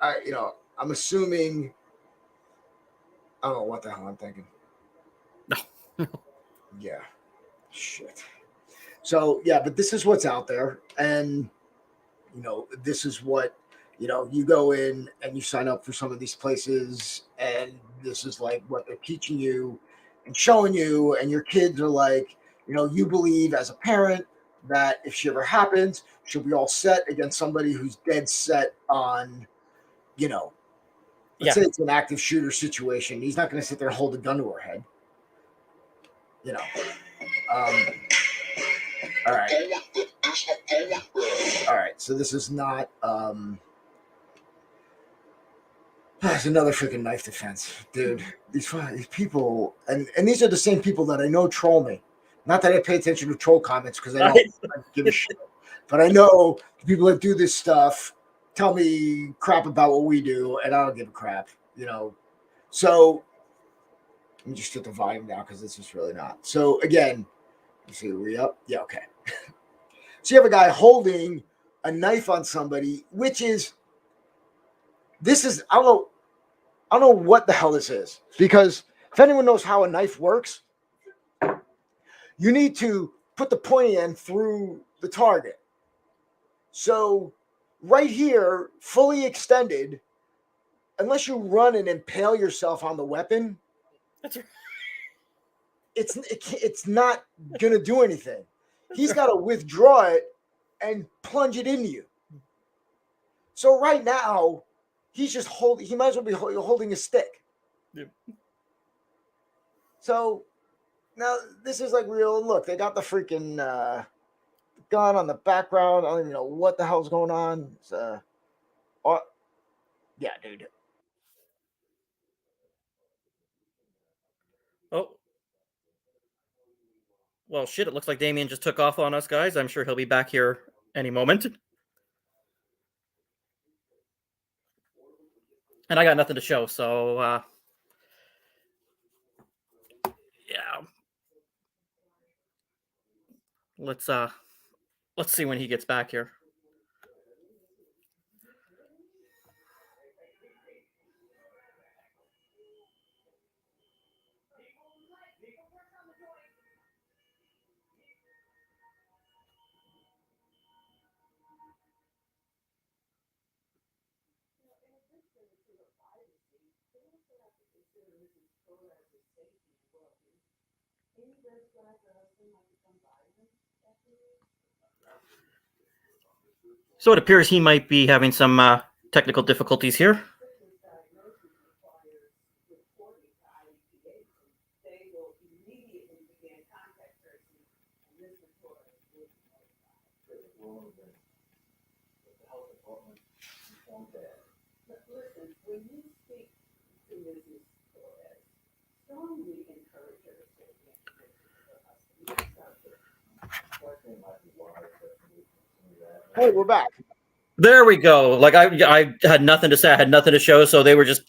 I'm assuming, I don't know what the hell I'm thinking. No. Yeah. Shit. So yeah, but this is what's out there. And this is what, you go in and you sign up for some of these places, and this is like what they're teaching you and showing you, and your kids are like, you believe as a parent that if she ever happens, she'll be all set against somebody who's dead set on, let's say it's an active shooter situation. He's not going to sit there and hold a gun to her head. All right. All right. So this is not, it's another freaking knife defense, dude. These people, and these are the same people that I know troll me. Not that I pay attention to troll comments because I don't give a shit. But I know the people that do this stuff tell me crap about what we do, and I don't give a crap, So let me just get the volume down because this is really not. So again, let's see, are we up? Yeah, okay. So you have a guy holding a knife on somebody, which is, I don't know what the hell this is, because if anyone knows how a knife works, you need to put the pointy end through the target. So right here, fully extended, unless you run and impale yourself on the weapon, That's right. it's not gonna do anything. He's got to withdraw it and plunge it into you. So right now, he's just he might as well be holding a stick. Yep. So now this is like real. Look, they got the freaking gun on the background. I don't even know what the hell's going on. It's, yeah, dude. Oh. Well, shit, it looks like Damien just took off on us, guys. I'm sure he'll be back here any moment. And I got nothing to show, so yeah. Let's see when he gets back here. So it appears he might be having some technical difficulties here. Hey, we're back. There we go. Like I had nothing to say. I had nothing to show, so they were just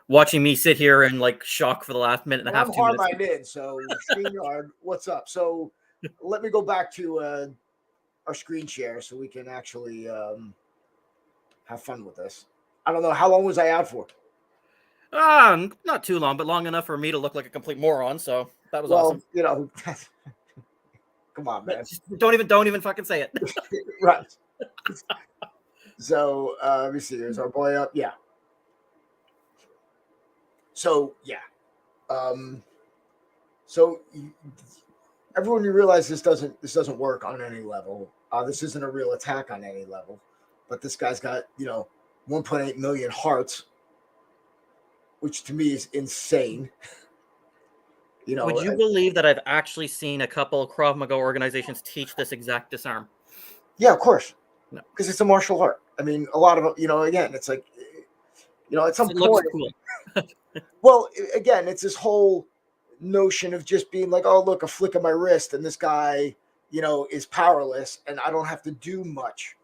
watching me sit here in like shock for the last minute and a half. I'm hard minded, so StreamYard, what's up? So let me go back to our screen share so we can actually have fun with this. I don't know, how long was I out for? Not too long, but long enough for me to look like a complete moron. So that was awesome. Come on, man. Don't even fucking say it. Right. So let me see. Is our boy up? Yeah. So yeah. So everyone, you realize this doesn't work on any level. This isn't a real attack on any level. But this guy's got 1.8 million hearts, which to me is insane. Would you believe that I've actually seen a couple of Krav Maga organizations teach this exact disarm? Yeah, of course. No, because it's a martial art. I mean, a lot of again, it's like, at some point. Looks cool. Well, again, it's this whole notion of just being like, oh, look, a flick of my wrist, and this guy, is powerless, and I don't have to do much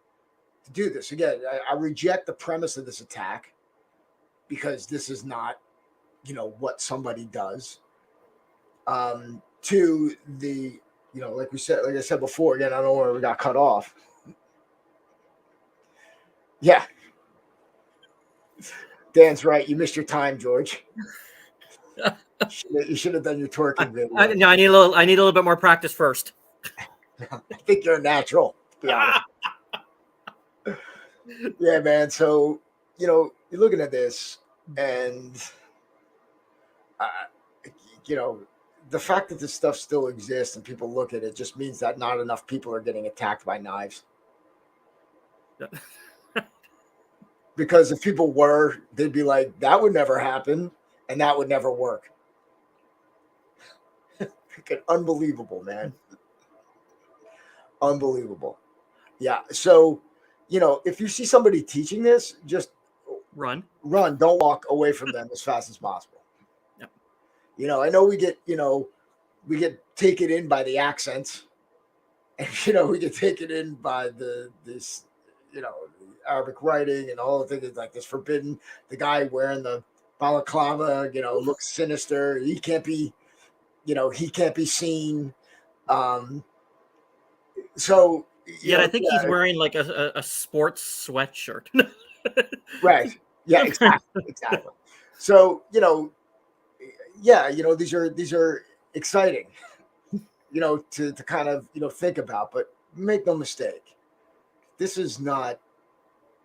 to do this. Again, I reject the premise of this attack because this is not, what somebody does. To the like I said before, again, I don't know where we got cut off. Yeah. Dan's right. You missed your time, George. You should have done your twerking video. No, I need a little bit more practice first. I think you're a natural, to be honest. Yeah, man. So, you're looking at this and, the fact that this stuff still exists and people look at it just means that not enough people are getting attacked by knives. Because if people were, they'd be like, that would never happen and that would never work. Unbelievable, man. Unbelievable. Yeah. So, if you see somebody teaching this, just run. Don't walk away from them as fast as possible. Yep. I know we get taken in by the accents, and we get taken in by this Arabic writing and all the things like this forbidden. The guy wearing the balaclava, looks sinister. He can't be seen. So yeah, I think he's wearing like a sports sweatshirt. Right. Yeah, exactly. So, these are exciting, to kind of, think about, but make no mistake. This is not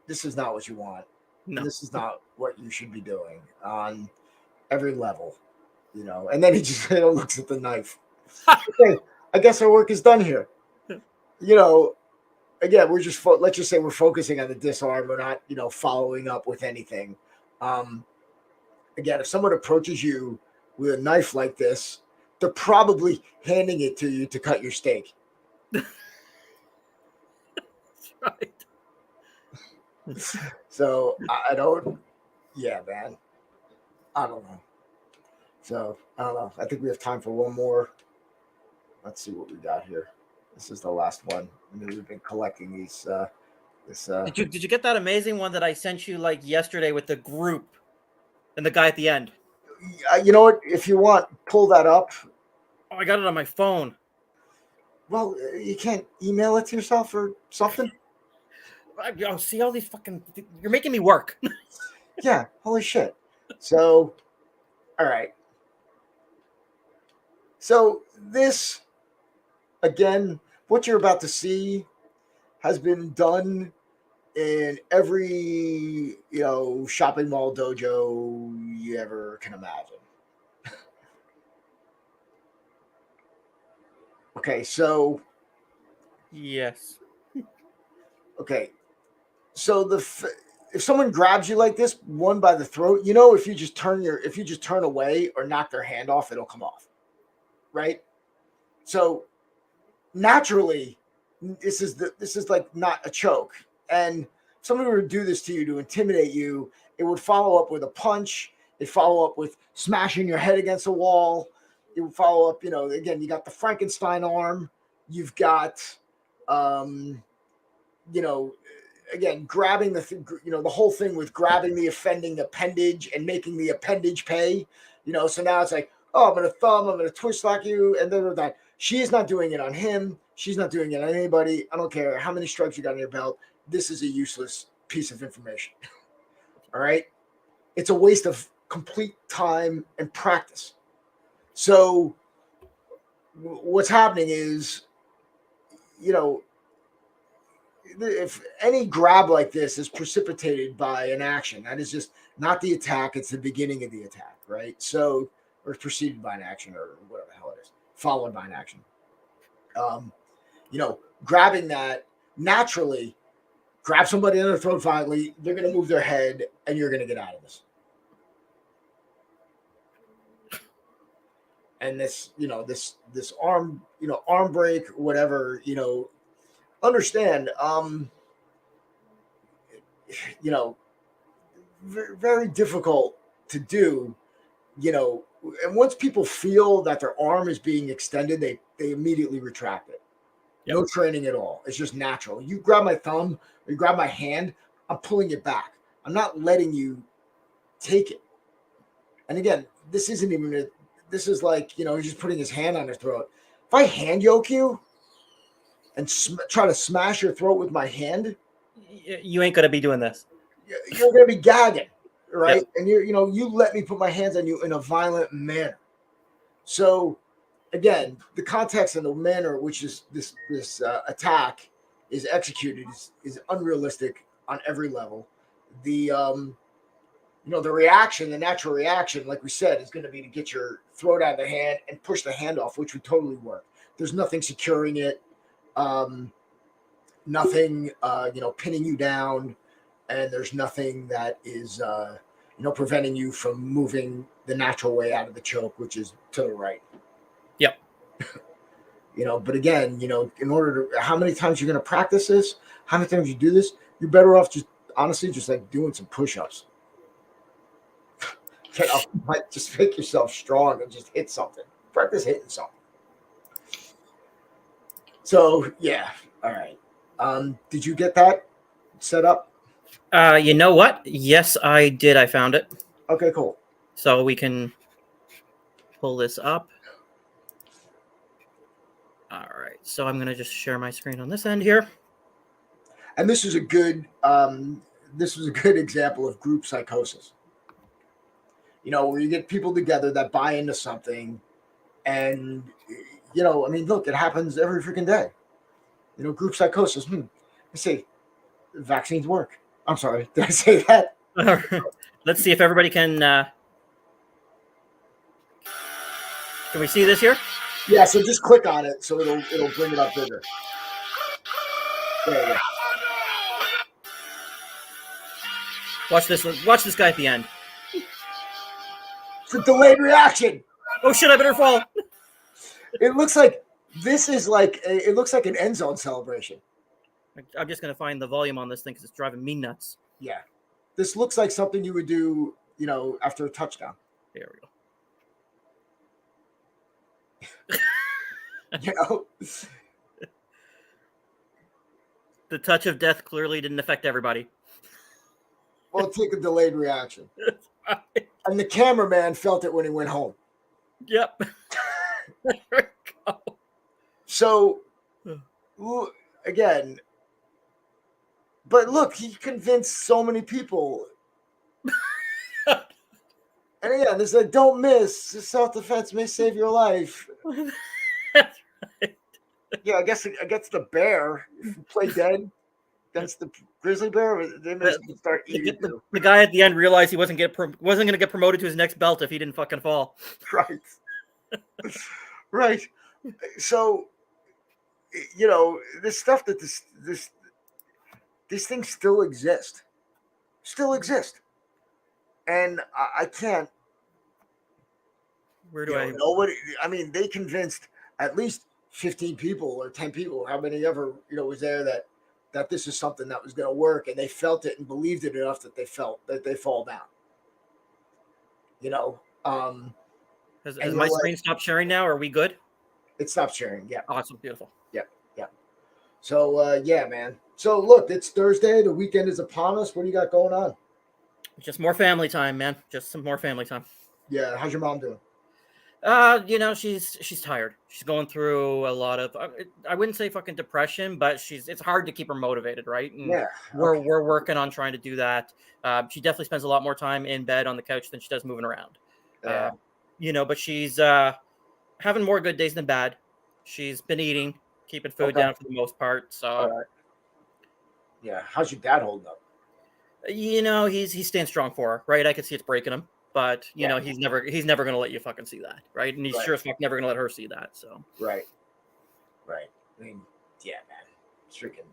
what you want. No. This is not what you should be doing on every level, and then he just looks at the knife. Okay, I guess our work is done here. Again, we're just let's just say we're focusing on the disarm. We're not, following up with anything. Again, if someone approaches you with a knife like this, they're probably handing it to you to cut your steak. That's right. So I don't. Yeah, man. I don't know. So I don't know. I think we have time for one more. Let's see what we got here. This is the last one. We've been collecting these. Did you get that amazing one that I sent you like yesterday with the group and the guy at the end? You know what? If you want, pull that up. Oh, I got it on my phone. Well, you can't email it to yourself or something? Oh, see all these fucking... You're making me work. Yeah, holy shit. So, all right. So this, again, what you're about to see has been done in every, shopping mall dojo you ever can imagine. Okay, so. Yes. Okay, so if someone grabs you like this, one by the throat, if you just turn away or knock their hand off, it'll come off, right? So naturally, this is like not a choke. And if somebody were to do this to you to intimidate you, it would follow up with a punch. It'd follow up with smashing your head against a wall. It would follow up, again, you got the Frankenstein arm. You've got, again, grabbing the whole thing with grabbing the offending appendage and making the appendage pay. So now it's like, oh, I'm going to twist lock you, and then that. She is not doing it on him. She's not doing it on anybody. I don't care how many stripes you got on your belt. This is a useless piece of information. All right? It's a waste of complete time and practice. So what's happening is, if any grab like this is precipitated by an action, that is just not the attack. It's the beginning of the attack, right? So, or preceded by an action or whatever the hell it is, followed by an action. Grabbing that naturally, grab somebody in their throat violently, they're going to move their head and you're going to get out of this. And this, this arm, arm break, whatever, understand, very difficult to do, and once people feel that their arm is being extended, they immediately retract it. Yep. No training at all. It's just natural. You grab my thumb or you grab my hand, I'm pulling it back. I'm not letting you take it. And again, this isn't even this is like, he's just putting his hand on her throat. if I hand yoke you and try to smash your throat with my hand, You ain't gonna be doing this. you're going to be gagging, right? Yep. And you let me put my hands on you in a violent manner. So again, the context and the manner in which this attack is executed is unrealistic on every level. The the reaction, the natural reaction, like we said, is going to be to get your throat out of the hand and push the hand off, which would totally work. There's nothing securing it, nothing pinning you down, and there's nothing that is preventing you from moving the natural way out of the choke, which is to the right. Yep. But again, in order to, how many times you're going to practice this, how many times you do this, you're better off just honestly just like doing some push-ups. Like just make yourself strong and just hit something. Practice hitting something. So yeah, all right. Did you get that set up? You know what? Yes, I did. I found it. Okay, cool. So we can pull this up. All right. So I'm gonna just share my screen on this end here. And this is a good example of group psychosis. Where you get people together that buy into something, and look, it happens every freaking day. Group psychosis. I say vaccines work. I'm sorry, did I say that? Let's see if everybody can. Can we see this here? Yeah. So just click on it, so it'll bring it up bigger. There you go. Watch this. Watch this guy at the end. It's a delayed reaction. Oh shit! I better fall. It looks like it looks like an end zone celebration. I'm just gonna find the volume on this thing because it's driving me nuts. Yeah, this looks like something you would do, after a touchdown. There we go. The touch of death clearly didn't affect everybody. Well, take a delayed reaction. And the cameraman felt it when he went home. Yep. There we go. So, again, but look, he convinced so many people. And again, there's like, don't miss. Self-defense may save your life. That's right. Yeah, I guess the bear, if you play dead against the grizzly bear, they may start eating you. The guy at the end realized he wasn't going to get promoted to his next belt if he didn't fucking fall. Right. Right. So, this stuff that these things still exist. And I can't. Where do I? Nobody. I mean, they convinced at least 15 people or 10 people, how many ever was there that this is something that was going to work, and they felt it and believed it enough that they felt that they fall down. Has my screen stopped sharing now? Are we good? It stopped sharing. Yeah. Awesome. Beautiful. Yeah. So yeah, man. So look, it's Thursday. The weekend is upon us. What do you got going on? Just more family time, man. Just some more family time. Yeah. How's your mom doing? She's tired. She's going through a lot of, I wouldn't say fucking depression, but it's hard to keep her motivated, right? And yeah. We're working on trying to do that. She definitely spends a lot more time in bed on the couch than she does moving around. But she's having more good days than bad. She's been eating, keeping food down for the most part. So yeah. How's your dad holding up? He's staying strong for her, right? I can see it's breaking him. But he's never going to let you fucking see that, right? And he's sure as fuck never going to let her see that. So right. I mean, yeah, man, it's freaking.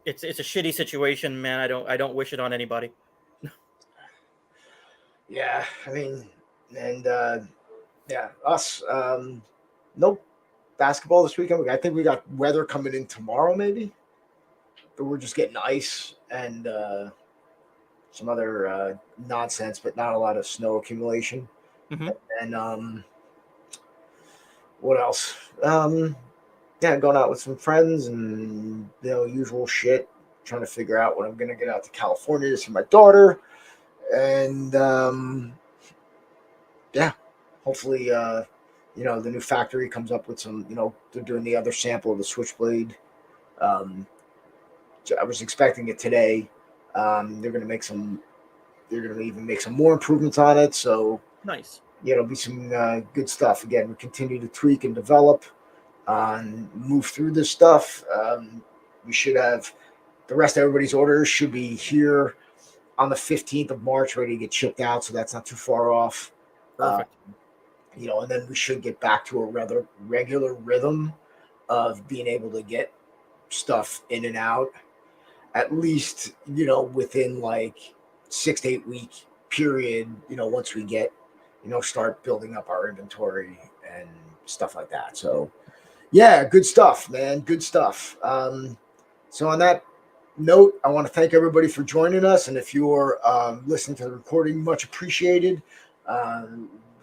It's a shitty situation, man. I don't wish it on anybody. Yeah, I mean, and us. No basketball this weekend. I think we got weather coming in tomorrow, maybe. But we're just getting ice and. Some other nonsense, but not a lot of snow accumulation. Mm-hmm. And what else? Going out with some friends and usual shit. Trying to figure out when I'm gonna get out to California to see my daughter, and hopefully the new factory comes up with some, they're doing the other sample of the Switchblade. I was expecting it today. They're going to make some. They're going to even make some more improvements on it. So Nice. it'll be some good stuff. Again, we continue to tweak and develop, and move through this stuff. We should have the rest of everybody's orders should be here on the 15th of March, ready to get shipped out. So that's not too far off. Perfect. And then we should get back to a rather regular rhythm of being able to get stuff in and out, at least, within like 6 to 8 week period, once we get, start building up our inventory and stuff like that. So yeah, good stuff, man. Good stuff. So on that note, I want to thank everybody for joining us. And if you're listening to the recording, much appreciated.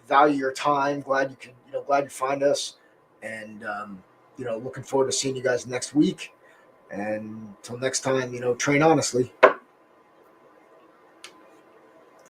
Value your time. Glad you find us. And, looking forward to seeing you guys next week. And until next time, train honestly.